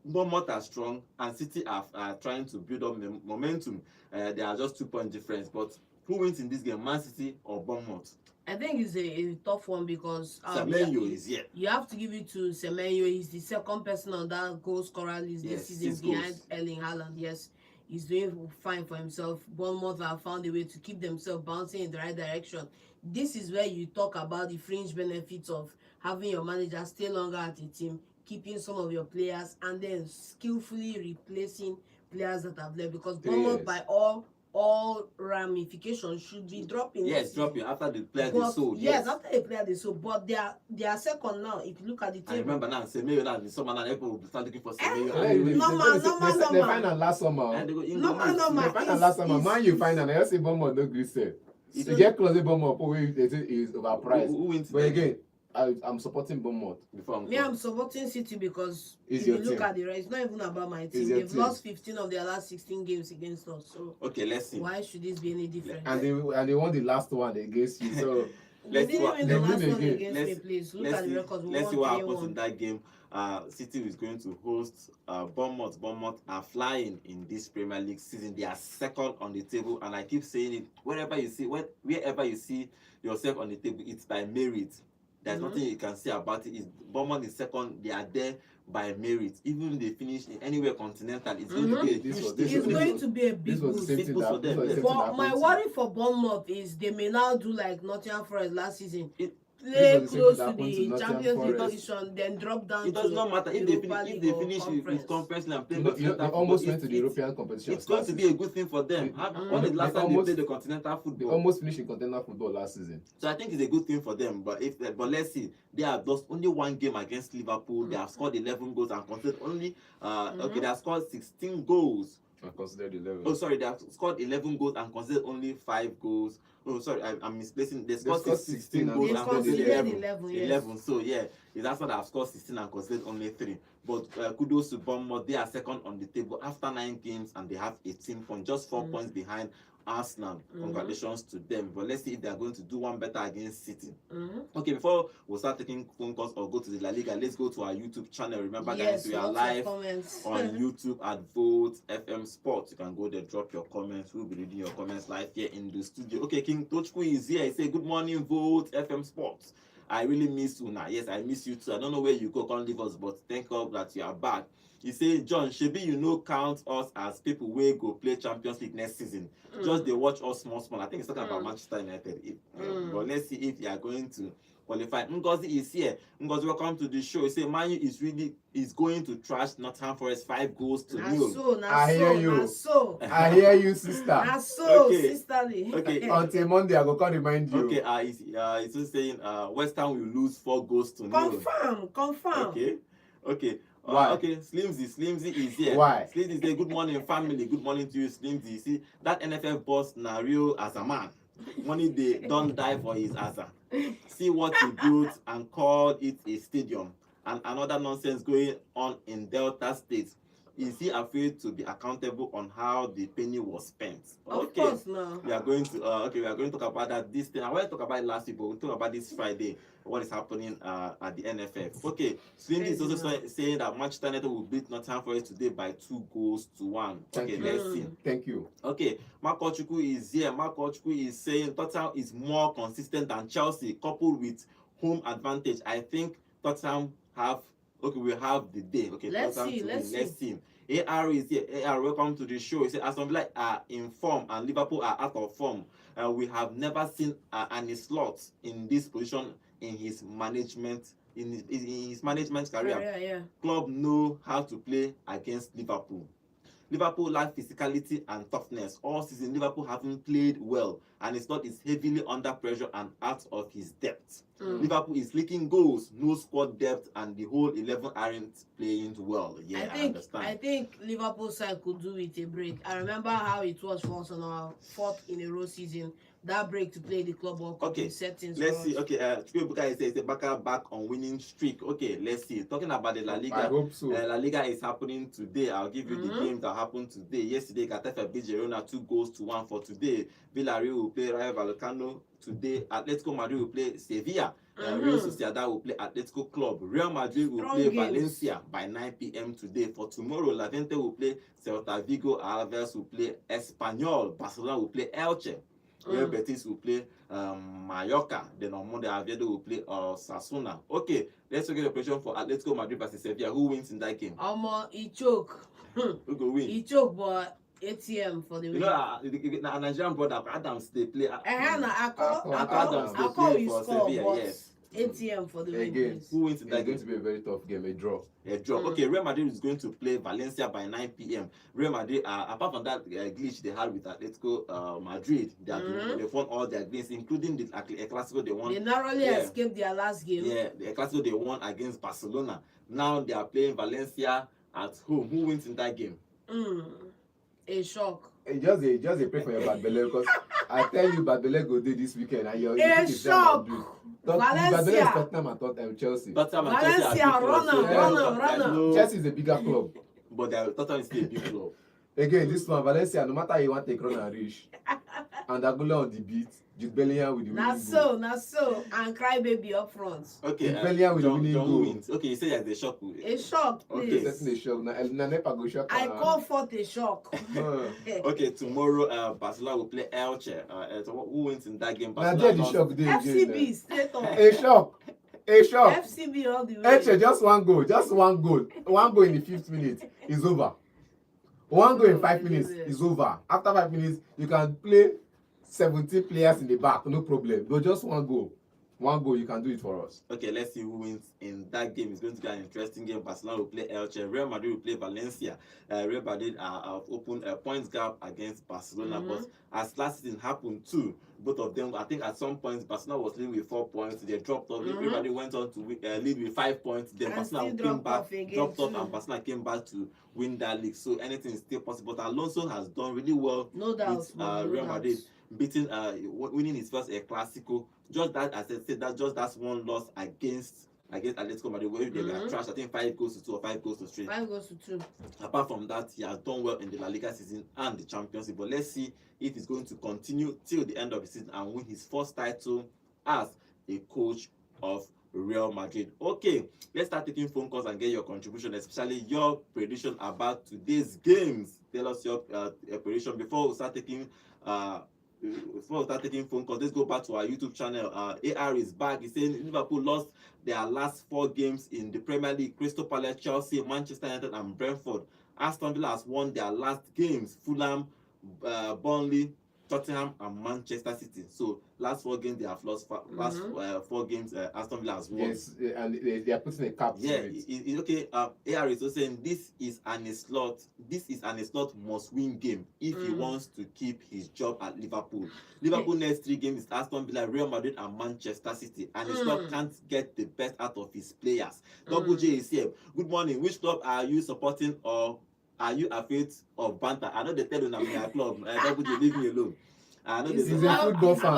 Bournemouth are strong, and City are trying to build up momentum. They are just 2-point difference, but Who wins in this game, Man City or Bournemouth? I think it's a tough one because Semenyo is here. You have to give it to Semenyo. He's the second person on that goal scorer list this season behind Erling Haaland. Yes, he's doing fine for himself. Bournemouth have found a way to keep themselves bouncing in the right direction. This is where you talk about the fringe benefits of having your manager stay longer at a team, keeping some of your players, and then skillfully replacing players that have left. Because Bournemouth, by all ramifications, should be dropping. Yes, dropping after the player they sold. Yes, after the player they sold. But they are second now. If you look at the table. I remember now, Semenyo now, the summer now, people will start looking for Semenyo. They find out last summer. They find out last summer. Man, you find out. I see Bournemouth no gree sell. You get close to Bournemouth, they say is overpriced. Who wins? But again, I'm supporting Bournemouth. I'm supporting City because if you look at the rest, it's not even about my team. They've lost 15 of their last 16 games against us. So okay, let's see. Why should this be any different? And they won the last one against you. So let's see what Look at the records. Let's see what happens in that game. City is going to host Bournemouth. Bournemouth are flying in this Premier League season. They are second on the table, and I keep saying it. Wherever you see yourself on the table, it's by merit. There's nothing you can say about it. Bournemouth is second. They are there by merit. Even if they finish in anywhere continental, it's going to be a big boost for them. My worry for Bournemouth is they may now do like Nottingham Forest last season. Play close to the Champions League position, then drop down. It does not matter if they finish with conference and play. They almost went to the European competition. It's going to be a good thing for them. When the last time they played the continental football, they almost finished in continental football last season. So I think it's a good thing for them. But let's see, they have lost only one game against Liverpool. They have scored 11 goals and conceded only. They have scored 16 goals. And considered 11. Oh, sorry, they have scored 11 goals and considered only 5 goals. Oh, sorry, I'm misplacing. They scored 16 goals and considered 11. So, yeah, that's what I've scored 16 and considered only 3. But kudos to Bournemouth. They are second on the table after 9 games and they have 18 points, just 4 points behind Arsenal. Congratulations to them. But let's see if they are going to do one better against City. Okay, before we start taking phone calls or go to the La Liga, let's go to our YouTube channel. Remember, guys, we are live on YouTube at Vote FM Sports. You can go there, drop your comments. We'll be reading your comments live here in the studio. Okay, King Tochku is here. He say, good morning, Vote FM Sports. I really miss you now. Yes, I miss you too. I don't know where you go, can't leave us, but thank God that you are back. He say, John, Shebi, count us as people where go play Champions League next season. Just they watch us small. I think it's talking about Manchester United. But let's see if you are going to qualify. Ngozi is here. Ngozi, welcome to the show. He say, Man U is going to trash Nottingham Forest 5 goals to 0. I hear you. I hear you, sister. Sisterly. Okay. Until Monday, I go come remind you. Okay. He's just saying, West Ham will lose 4 goals to 0. Confirm. Okay. Why? Okay, Slimzy is here. Why? Slimzy say, good morning, family. Good morning to you, Slimzy. See, that NFL boss na real as a man. Money they don't die for his asa. See what he built and called it a stadium. And another nonsense going on in Delta State. Is he afraid to be accountable on how the penny was spent? Of course, no. We are going to we are going to talk about that this thing. I want to talk about it last week, but we'll talk about this Friday. What is happening at the NFF? Okay, Swindy is also saying that Manchester United will beat Nottingham Forest today by 2 goals to 1. Okay, let's see. Thank you. Okay, Marco Chukwu is here. Marco Chukwu is saying Tottenham is more consistent than Chelsea, coupled with home advantage. I think Tottenham we'll have the day. Okay, let's see. AR is here. AR, welcome to the show. He said, Aston Villa are in form and Liverpool are out of form. We have never seen an slot in this position in his management career. Yeah. Club know how to play against Liverpool. Liverpool lack physicality and toughness. All season, Liverpool haven't played well, and his slot is heavily under pressure and out of his depth. Liverpool is leaking goals, no squad depth, and the whole 11 aren't playing well. Yeah, I understand. I think Liverpool side could do with a break. I remember how it was for us on our 4th in a row season. That break to play the Club World Cup settings. Let's see. Okay, Chibuka says back on winning streak. Okay, let's see. Talking about the La Liga. I hope so. La Liga is happening today. I'll give you the games that happened today. Yesterday, Getafe beat Girona 2 goals to 1 for today. Villarreal will play Rayo Vallecano today. Atletico Madrid will play Sevilla. Real Sociedad will play Atletico Club. Real Madrid will play Valencia by 9 p.m. today. For tomorrow, Levante will play Celta Vigo. Alaves will play Espanyol. Barcelona will play Elche. Real Betis will play Mallorca. Then on Monday, Oviedo will play Osasuna. Okay, let's look at the prediction for Atletico Madrid versus Sevilla. Who wins in that game? He choke. Who go win? He choke, but ATM for the win. You know, a Nigerian brother, Adams, they play. I call play for score, Sevilla, but yes. ATM for the win. Again, Who wins in that game? It's going to be a very tough game, a draw. A draw. Okay, Real Madrid is going to play Valencia by 9 p.m. Real Madrid, apart from that glitch they had with Atletico Madrid, they've won all their games, including the Clasico they won. They narrowly escaped their last game. Yeah, the Clasico they won against Barcelona. Now they are playing Valencia at home. Who wins in that game? A shock. Just a pray for your bad belly, because I tell you bad belly go do this weekend and you're a shock. Valencia. Tottenham and Chelsea. Valencia, run on. Chelsea is a bigger club. But Tottenham is still a big club. Again, this one, Valencia, no matter how you want to take run and reach. And Agulla on the beat, Jude Bellingham with the winning goal. Not so. And Crybaby up front. Okay, Jude Bellingham with the winning goal. Wins. Okay, you say there's a shock. A shock, please. Okay. Setting a shock. Now Nepa go shock. I call forth a shock. Okay, tomorrow Barcelona will play Elche. So who wins in that game? Now the shock day FCB straight on. A shock. FCB all the way. Elche, just one goal. One goal in the 5th minute is over. One goal in 5 minutes is over. After 5 minutes, you can play 17 players in the back, no problem. But just one goal. One goal, you can do it for us. Okay, let's see who wins in that game. It's going to be an interesting game. Barcelona will play Elche. Real Madrid will play Valencia. Real Madrid have opened a points gap against Barcelona. But as last season happened too, both of them, I think at some points, Barcelona was leading with 4 points. They dropped off. Real Madrid went on to lead with 5 points. Then Barcelona came back, dropped off, and Barcelona came back to win that league. So anything is still possible. But Alonso has done really well with Real Madrid, beating, winning his first Clasico. Just that, as I said, that's one loss against Atletico Madrid, where they were trashed. I think 5 goals to 2 or 5 goals to 3. 5 goals to 2. Apart from that, he has done well in the La Liga season and the Champions League. But let's see if he's going to continue till the end of the season and win his first title as a coach of Real Madrid. Okay, let's start taking phone calls and get your contribution, especially your prediction about today's games. Tell us your prediction before we start taking phone calls. Let's go back to our YouTube channel. AR is back. He's saying Liverpool lost their last 4 games in the Premier League. Crystal Palace, Chelsea, Manchester United, and Brentford. Aston Villa has won their last games. Fulham, Burnley, Tottenham, and Manchester City. So last 4 games they have lost. Last 4 games Aston Villa has won. Yes, and they are putting a cap. Yeah, okay. AR is also saying this is an slot must-win game if he wants to keep his job at Liverpool. Liverpool next 3 games is Aston Villa, Real Madrid, and Manchester City, and his club can't get the best out of his players. Double J is here. Good morning. Which club are you supporting, or are you afraid of banter? I know they tell you I'm in a club. Double J, leave me alone. I know he's a football fan.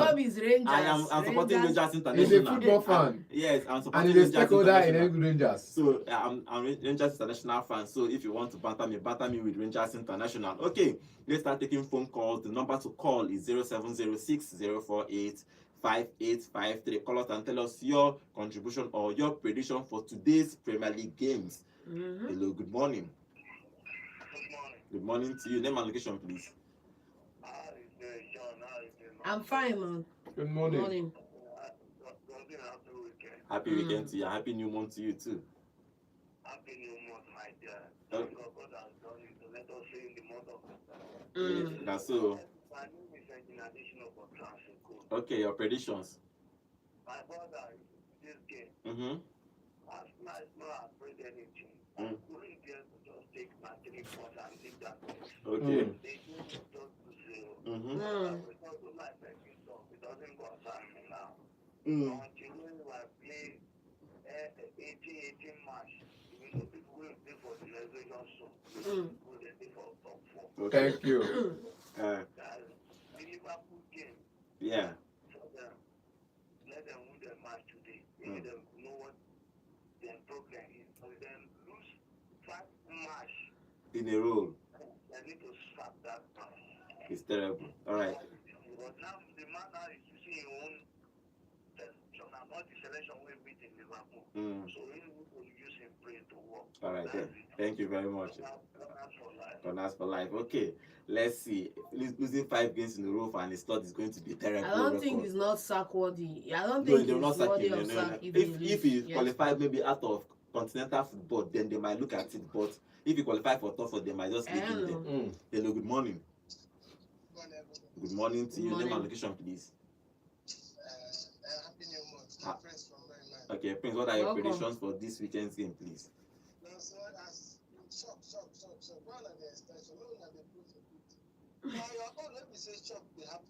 I'm supporting Rangers International. He's a football fan. Yes, I'm supporting and he's a Rangers stakeholder in International. Rangers. So I'm Rangers International fan. So if you want to banter me with Rangers International. Okay, let's start taking phone calls. The number to call is 0706 048 5853. Call us and tell us your contribution or your prediction for today's Premier League games. Hello, good morning. Good morning to you. Name and location, please. I'm fine, man. Good morning. Happy weekend to you. Happy new month to you too. Happy new month, my dear. Okay. God has done it. So let us say in the month of September. That's so. My name is in addition of a transfer code. Okay, your predictions. My brother, this game, last night, not afraid anything. I couldn't get to just take my 3 points and leave that place. Okay. They do just to 0. It's not so like that. It doesn't concern me now. Until when I play 18 match, you know, people will play for the relegation soon. People will play for top 4. Okay. Thank you. The Liverpool game. Yeah. For them, let them win their match today. Let them know what their problem is. For them lose 5 match In a row. they need to stop that match. It's terrible. All right. But now the man now is using his own television and not the selection we meet in Liverpool. So we will use him brain to work. All right, thank you very much. Gunners for life. Okay, let's see. Losing 5 games in a row for an start is going to be terrible. I don't think it's not sack worthy. I don't think it's worthy of sack. If he qualified maybe out of continental football, then they might look at it. But if he qualified for top, they might just leave him there. Hello, good morning. Good morning to you. Name and location, please. Happy New Month. Prince from Maryland. Okay, Prince, what are your predictions for this weekend's game, please? No, so as shock. While at the extension, no one had the proof of it. Now your own, let me say shock will happen.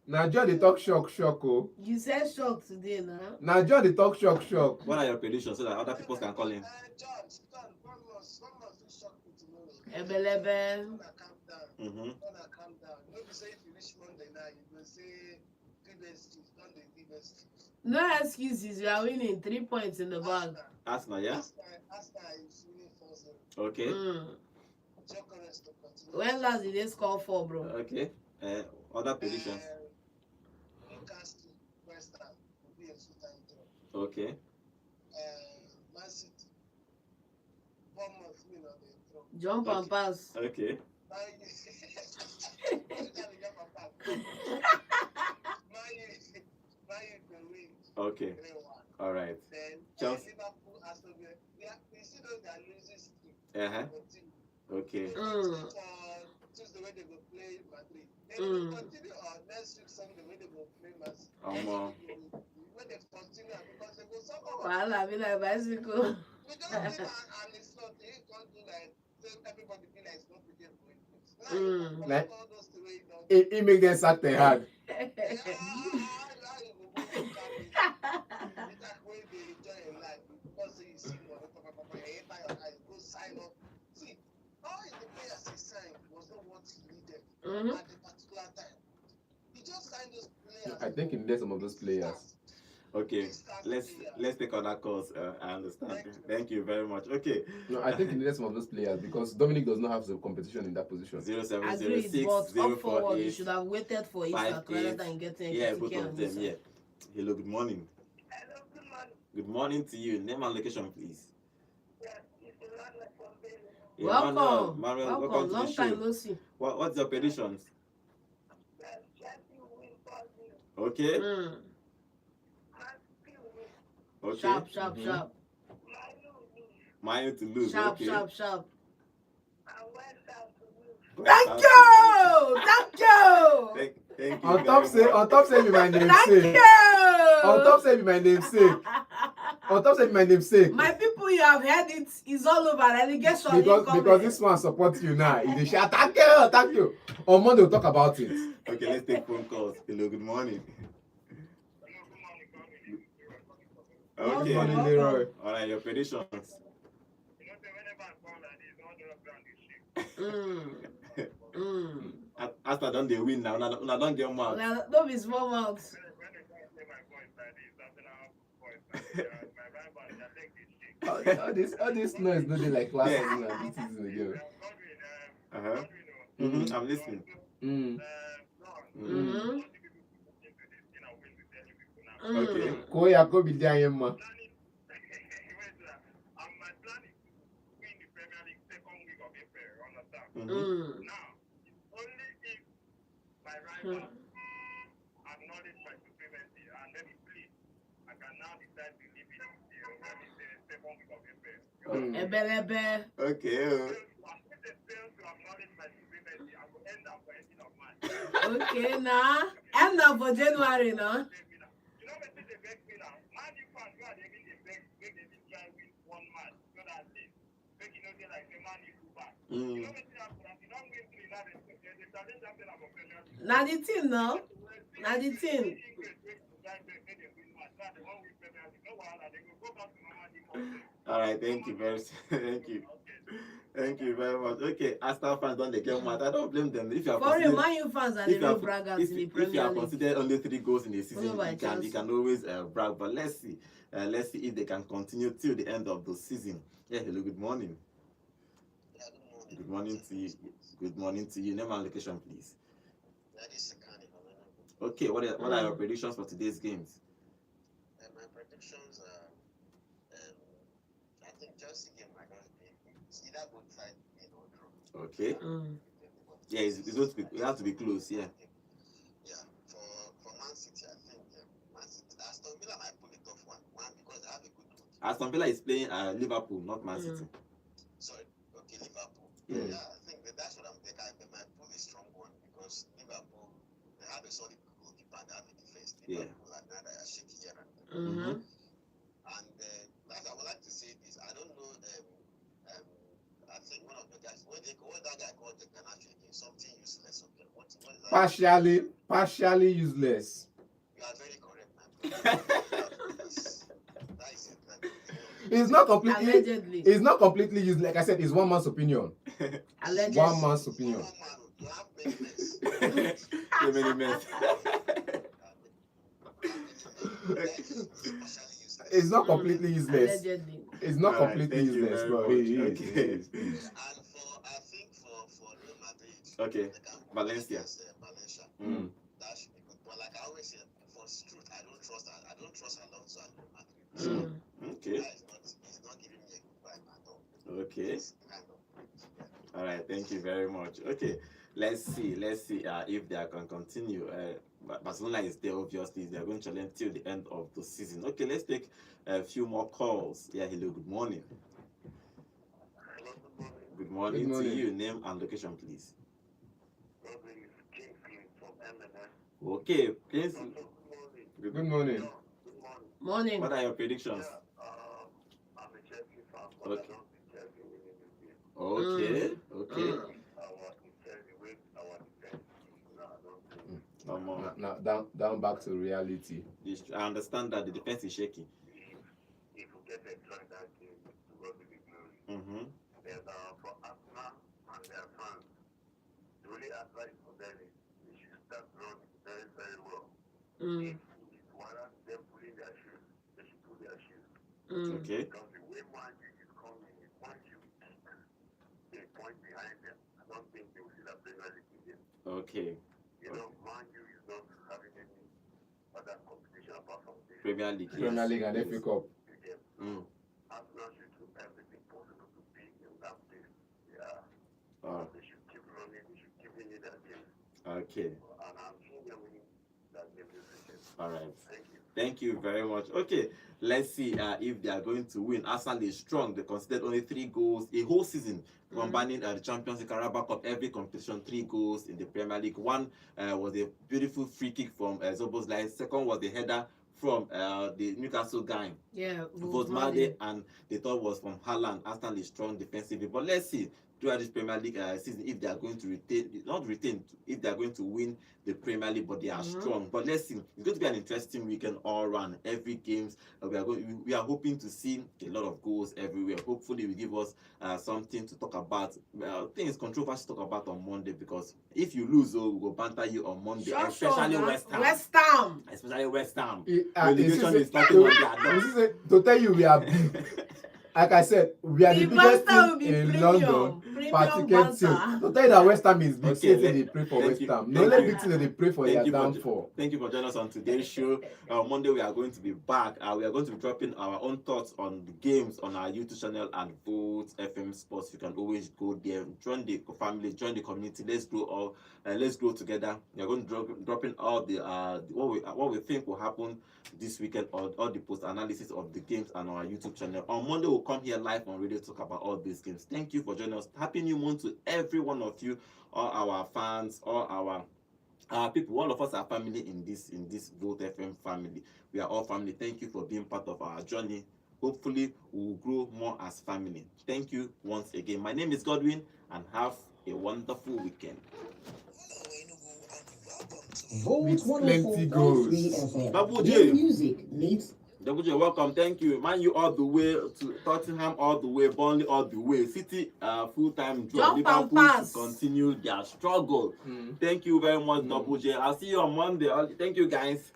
Now John the talk shock. Oh. You said shock today, now. Now John the talk shock. What are your predictions so that other people can call in? John, one month will shock me tomorrow. Ebelebe. Calm down. Calm down. Nobody say if you reach Monday now, you will say give excuses. Don't they give excuses? No excuses. We are winning 3 points in the bag. Arsenal, yeah? Arsenal is winning 4-0. Okay. When last did they score 4, bro? Okay. Other predictions. Newcastle, West Ham will be a full-time draw. Okay. Man City, 1 month win on the draw. Jump and pass. Okay. Okay. All right. Then Chelsea. Liverpool, Aston Villa. You see those that losing streak. Okay. Tuesday when they go play Madrid. Then they will continue on next week Sunday when they go play Man City. When they continue because they go somewhere. Wahala be like bicycle. We don't think and it's not. They can't do like everybody feel like it's not pretty Like, it make them sack their hand. At the particular time. He just signed those players. I think he needed some of those players. Okay, let's take other calls. I understand. Thank you very much. Okay. No, I think he needed some of those players because Dominic does not have the competition in that position. 0706 but up forward, you 048 should have waited for Isaac rather than getting both of them. Yeah. Hello, good morning. Hello, good morning. Good morning to you. Name and location, please. Yes, it's Emmanuel from Bailey. Welcome. Welcome to Long the time show. no see. What's your predictions? Well, Chelsea will win 4-0. Okay. Man City will win. Okay. Sharp. Man U to lose. Sharp. Okay. And West Ham to lose. Thank you. Thank you. On top say be my namesake. Thank you. On top say be my namesake. On top say be my namesake. My people, you have heard it. It's all over. Relegation Because this one supports you now. He dey shout thank you. On Monday we'll talk about it. Okay, let's take phone calls. Hello, good morning. Okay. Good morning, Leroy. All right, your predictions. After done they win now. Una don't get mad. Don't be small mouth. All this noise no dey like last season and this season again. I'm listening. Okay. Koya ko bi dia yẹn ma. Now, only if my rival acknowledge my supremacy and let me plead, I can now decide to leave it till the second week of April. Ebelebe. Okay. If they fail to acknowledge my supremacy, I will end up for ending of March. Okay, now. End up for January, now. You know what they beg me now? Man, you can't go and they beg they didn't try with 1 match. So that this, make it not like the man you go back. You know what they have to do? You don't win 3 now, they challenge something about Premier League. Now the team, now. Now the team. All right, thank you very Thank you very much. Okay, Aston fans don't they get mad. I don't blame them. If you are Foreign Man U fans are the real braggers in the if you Premier are League. considered only 3 goals in a season, Follow you can always brag. But let's see if they can continue till the end of the season. Yeah, hello, good morning. Good morning to you. Good morning to you. Name and location, please. Okay, what are your predictions for today's games? My predictions are, I think Chelsea game might not be. It's either good side win or draw. Okay. Yeah, it's going to be. It has to be close. Yeah. Yeah. For Man City, I think Man City. Aston Villa might pull it off one because they have a good coach. Aston Villa is playing Liverpool, not Man City. Sorry. Okay, Liverpool. Yeah. I think that's what I'm thinking. They might pull a strong one because Liverpool, they have a solid goalkeeper and they have a defense. Liverpool are not shaky here and there. And I would like to say this. I don't know. I think one of the guys, what that guy called the Ganache again, something useless. Okay, what is that? Partially useless. You are very correct, man. That is it. It's not completely. Allegedly. It's not completely useless. Like I said, it's one man's opinion. Allegedly. One man's opinion. You have many men. Too many men. It's not completely useless. Allegedly. It's not completely thank you useless, very but much. it is. Okay. And I think for Real Madrid, Okay. they can go Valencia. against, Valencia. That should be good. But like I always say, for truth, I don't trust Alonso and Real Madrid. Okay. He's not giving me a good vibe at all. Okay. It's kind of, All right. Thank you very much. Okay. Let's see if they can continue. Barcelona is there, obviously. They are going to challenge till the end of the season. Okay, let's take a few more calls. Yeah, hello, good morning. Good morning, Good morning. to you. Name and location, please. Okay, please. Good morning. Morning. What are your predictions? I'm a Chelsea fan, but Okay. I don't see Chelsea winning this game. Okay. Our Chelsea with our defense. No, I don't think. Now down back to reality. I understand that the defense is shaky. If we get a try that game, to go to the glory. Mm-hmm. Then for Arsenal and their fans, the only advice for them is they should start running very, very well. If it warrants them pulling their shoes, they should pull their shoes. Okay. Because the way Man U is coming, if Man U kick a point behind them, I don't think they will see that Premier League again. Okay. You know, Man U is not having any other competition apart from the Premier League. Premier League and FA Cup. game. Arsenal should do everything possible to be in that place. Yeah. They should keep running, they should keep winning that game. Okay. And I'm sure they're winning that game this weekend. All right. Thank you. Thank you very much. Okay, let's see if they are going to win. Arsenal is strong. They conceded only 3 goals a whole season, combining the Champions League, Carabao Cup, every competition, 3 goals in the Premier League. One was a beautiful free kick from Szoboszlai. Second was the header from the Newcastle guy, Vosmade, and the third was from Haaland. Arsenal is strong defensively. But let's see throughout this Premier League season if they are going to if they are going to win the Premier League, but they are strong. But let's see, it's going to be an interesting weekend all round. Every games we are hoping to see a lot of goals everywhere. Hopefully, will give us something to talk about. I think it's controversial to talk about on Monday, because if you lose, we will banter you on Monday, especially West Ham. Especially West Ham. Relegation is talking on their door. To tell you, we are big. Like I said, we are the biggest team in London. Particular team. To tell you that West Ham is big, they pray for West Ham. No, let big team they pray for their downfall. Thank you for joining us on today's show. Monday we are going to be back. We are going to be dropping our own thoughts on the games on our YouTube channel and Vote FM Sports. You can always go there, join the family, join the community. Let's grow together. We are going to dropping all the what we think will happen this weekend, all the post analysis of the games on our YouTube channel. On Monday we'll come here live on radio to talk about all these games. Thank you for joining us. Happy New Month to every one of you, all our fans, all our people. All of us are family in this Vote FM family. We are all family. Thank you for being part of our journey. Hopefully we will grow more as family. Thank you once again. My name is Godwin, and have a wonderful weekend. With plenty goals. Double J. Double J, welcome. Thank you. Man, you all the way to Tottenham, all the way, Burnley, all the way. City, full-time job. Liverpool to continue their struggle. Thank you very much, Double J. I'll see you on Monday. Thank you, guys.